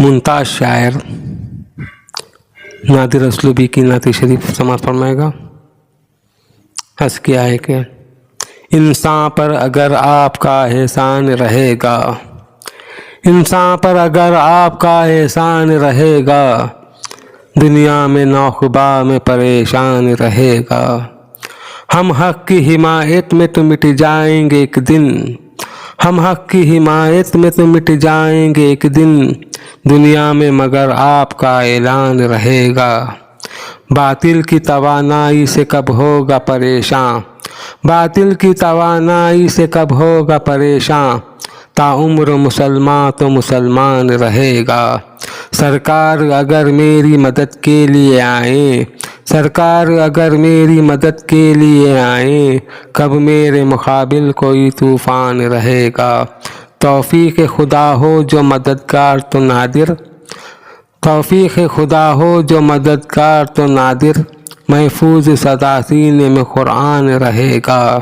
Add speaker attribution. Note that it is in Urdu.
Speaker 1: ممتاز شاعر نادر اسلوبی کی نعت شریف سماعت فرمائے گا۔ عرض کیا ہے کہ انسان پر اگر آپ کا احسان رہے گا، انسان پر اگر آپ کا احسان رہے گا، دنیا میں نوخبا میں پریشان رہے گا۔ ہم حق کی حمایت میں تو مٹ جائیں گے ایک دن، ہم حق کی حمایت میں تو مٹ جائیں گے ایک دن، دنیا میں مگر آپ کا اعلان رہے گا۔ باطل کی توانائی سے کب ہوگا پریشان، باطل کی توانائی سے کب ہوگا پریشان، تا عمر مسلمان تو مسلمان رہے گا۔ سرکار اگر میری مدد کے لیے آئیں، سرکار اگر میری مدد کے لیے آئیں، کب میرے مقابل کوئی طوفان رہے گا۔ توفیق خدا ہو جو مددگار تو نادر، توفیق خدا ہو جو مددگار تو نادر، محفوظ سدا سینے میں قرآن رہے گا۔